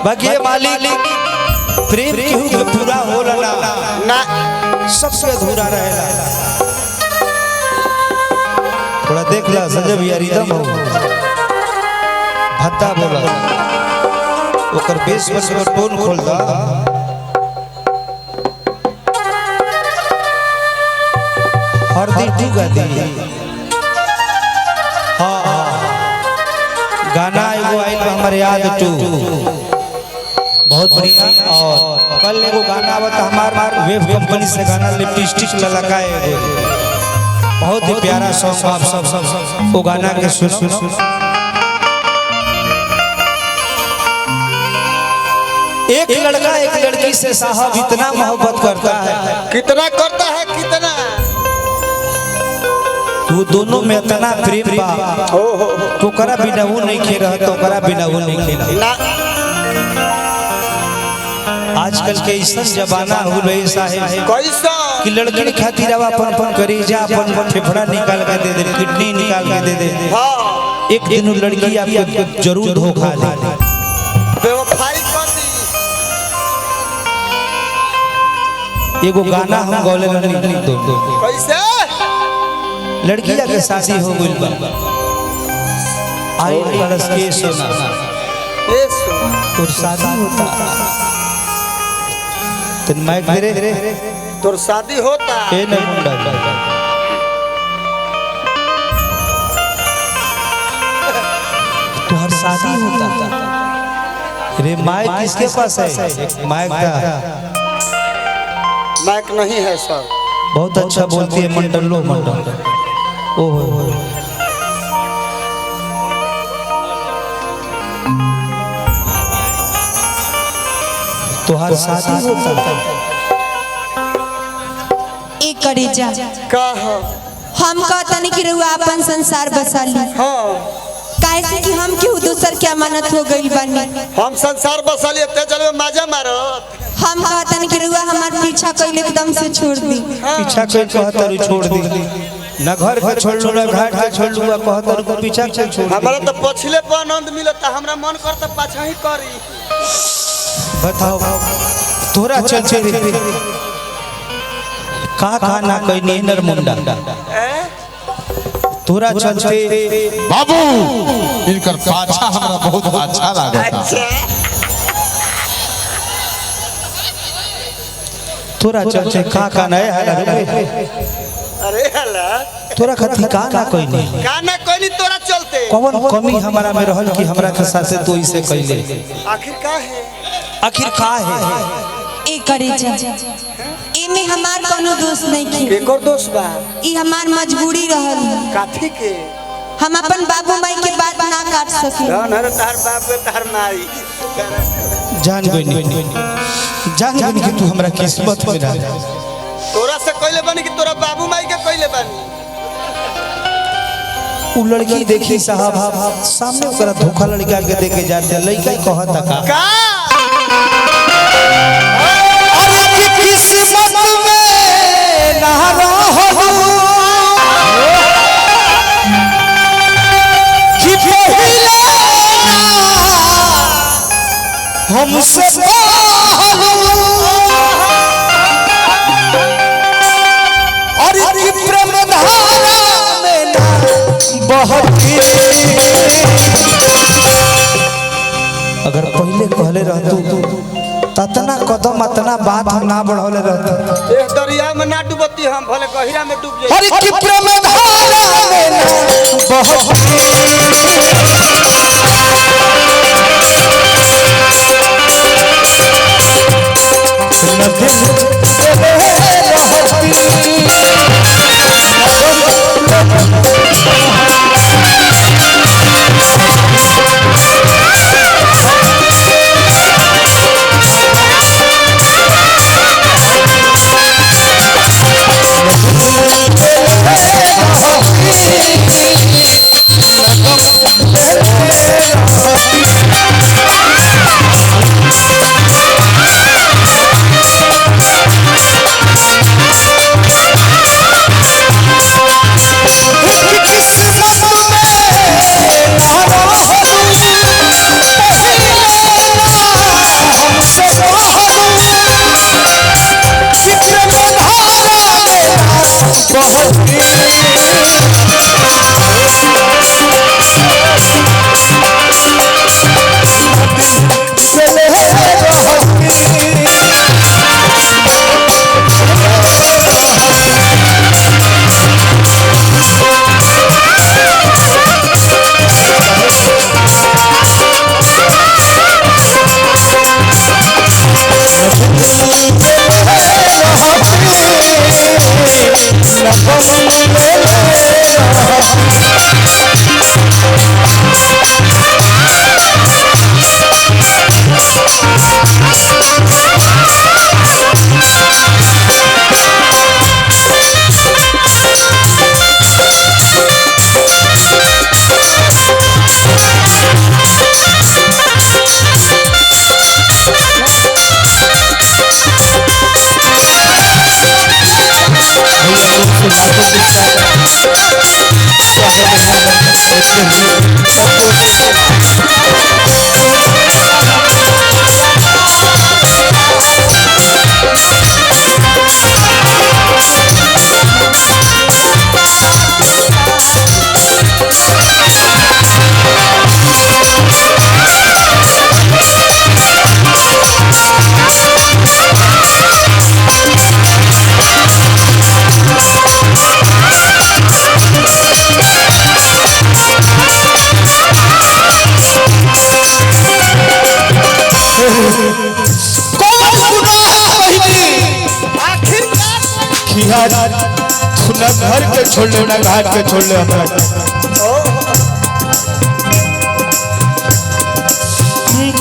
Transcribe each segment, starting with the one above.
बाकी ये मालिक प्रेम केहू के पूरा होला ना सबसे अधूरा रहेला। थोड़ा देख ला संजय भैया रिदम हो भत्ता बोला ओकर बेस पर टोन खोल दा हरदी तू गा दी। हाँ गाना एगो आइल हमारे याद टू बहुत बढ़िया। और कल एगो गाना आवता हमार वेब कंपनी से गाना लिपस्टिक ललकाए एगो बहुत ही प्यारा सॉन्ग आप सब वो गाना के सुनो। एक लड़का एक लड़की से साहब इतना मोहब्बत करता है कितना करता है कितना वो दोनों में इतना प्रेम बा तो करा बिना वो नहीं खेल रहा तो करा बिना वो नहीं खेला। आजकल के ऐसा जमाना हो ऐसा है कैसा कि लड़की खातिर अपन करेजा अपन फेफड़ा निकाल के दे दे किडनी निकाल के दे दे। हाँ एक दिन लड़की आपको जरूर धोखा दे बेवफाई कर दी। एगो गाना हम गौले दो कैसे लड़किया के शादी हो गई बा आई बरस के सोना और शादी होता तन माइक दे रे तोर शादी होता ए न मुंडा तोहर शादी होता रे माइक किसके पास है माइक का माइक नहीं है सर। बहुत अच्छा बोलती है मंडल लो मंडल ओहो तोहर शादी होता एक करे जा का हो हम कहतनी कि रउआ अपन संसार बसा ली। हाँ काहे कि हम केहू दूसर के अमानत हो गइल बानी। हम संसार बसा लिए ते चलो मजा मारत। हम कहतनी कि रउआ हमार पीछा कइले एकदम से छोड़ दी। पीछा कोई कहतर छोड़ दी ना घर के छोड़ लू ना घाट के छोड़ लू कहतर को पीछा के छोड़ हमारा तो पछले पर आनंद मिलता हमरा मन करता पाछा ही करी। बताओ तोरा चल चल का ना कोई नेनर मुंडा तोरा चलते बाबू इनकर पाछा हमरा बहुत अच्छा लागता। तोरा चलते का नहीं है अरे हला तोरा खती का ना कोई नहीं गाना कोई नहीं तोरा चलते कौन कमी हमारा में रहल कि हमरा के साथ से तो इसे कैले आखिर का है आखिर का है एक करे जा एमे हमार कोनो दोष नहीं के केकर दोस्त बा ई हमार मजबूरी रहल। काठी के हम अपन बाबू माई के बात ना काट सके। जान हर तार बाप के तार माई जान गई कि तू हमरा किस्मत में रह तोरा से कइले बानी कि तोरा बाबू माई के कइले बानी। उ लड़की देखी साहब सामने ओकरा धोखा लड़का के देके जाते लड़का कहता का अरे किस्मत में ना रहू कि पहिले हमसे और की प्रेम धारा में ना बहती अगर पहले कहले रहतू ततना कदम अतना बात हम ना बढ़ौले रहते एक दरिया में ना डूबती हम भले गहिरा में डूब जाई। हर की प्रेम धारा में ना बहती ना घर के छोड़ ले ना घाट के छोड़ ले हमरा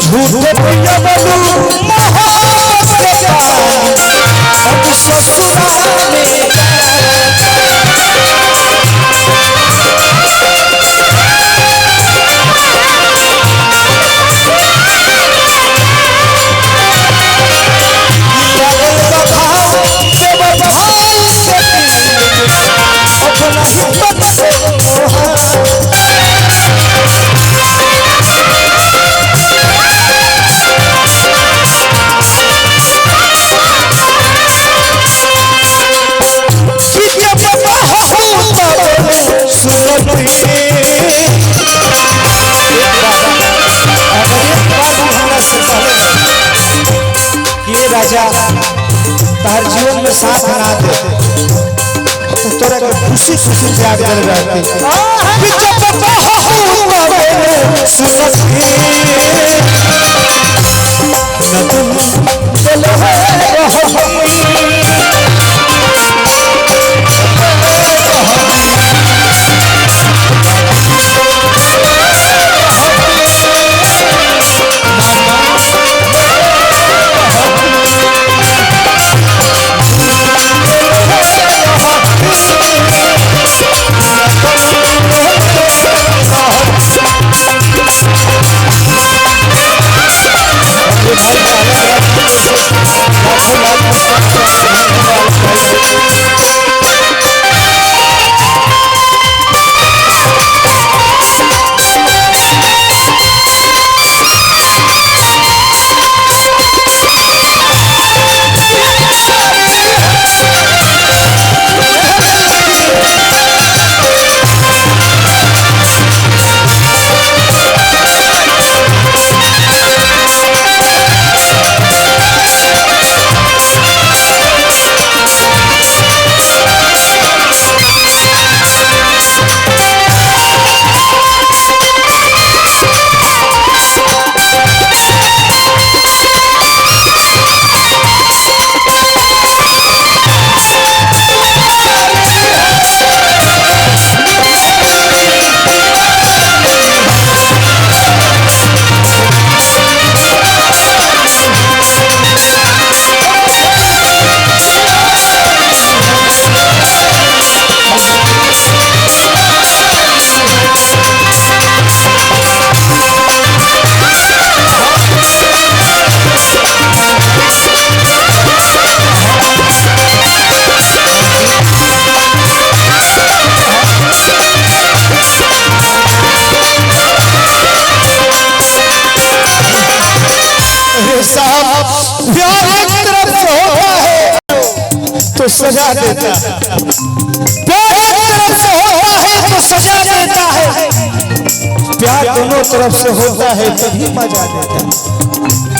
झूठे भैया बोलू मोहब्बत के अब ससुराल में राजा तार जीवन में साथ ना दे तो तोरा के खुशी खुशी त्याग कर रहते न तुम तो सजा देता है, प्यार एक तरफ से होता है तो सजा देता है, प्यार दोनों तरफ से होता है तभी मजा देता है।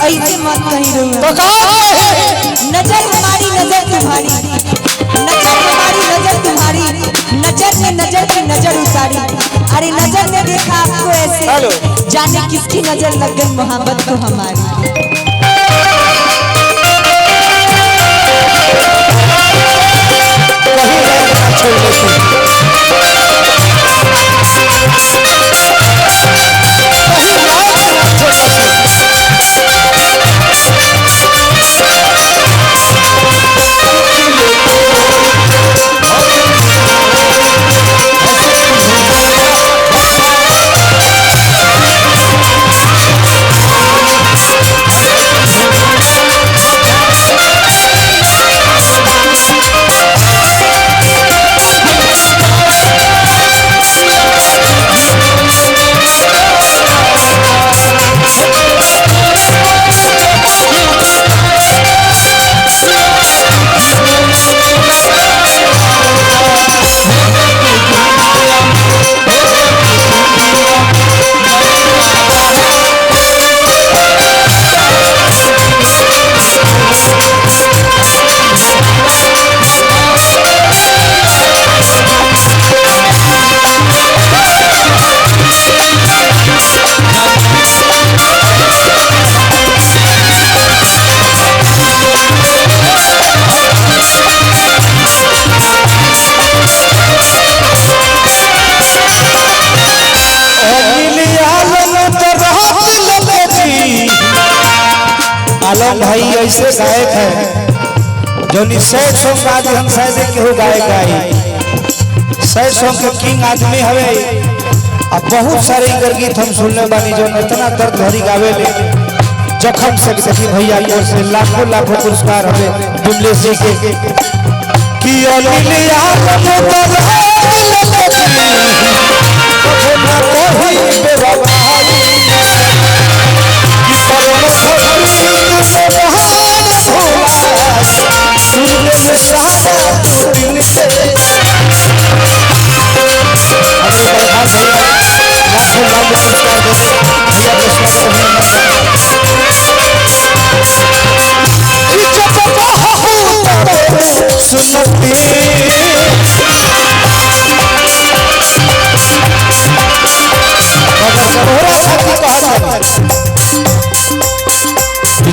ऐसे मत कहीं रहो, नजर हमारी नजर तुम्हारी, नजर हमारी नजर तुम्हारी, नजर ने नजर की नजर उतारी। अरे नजर ने देखा आपको ऐसे, जाने किसकी नजर लग गई मोहब्बत को हमारी। आलम भाई ऐसे गायक है जो सैड सॉन्ग का हम शायद केहू गायक गाई सैड सॉन्ग के किंग आदमी हवे। अब बहुत सारे इनकर गीत हम सुनने बानी जो इतना दर्द भरी गावे ले जखम से सखी भैया की ओर से लाखों लाखों पुरस्कार हमें जुमले से के कि अलिया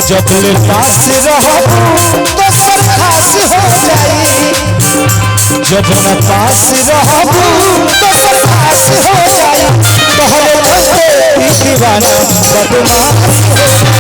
जब ले पास रहो तो सब खास हो जाए जब न पास रहो तो सब खास हो जाए तो हर दीवाना बदमाश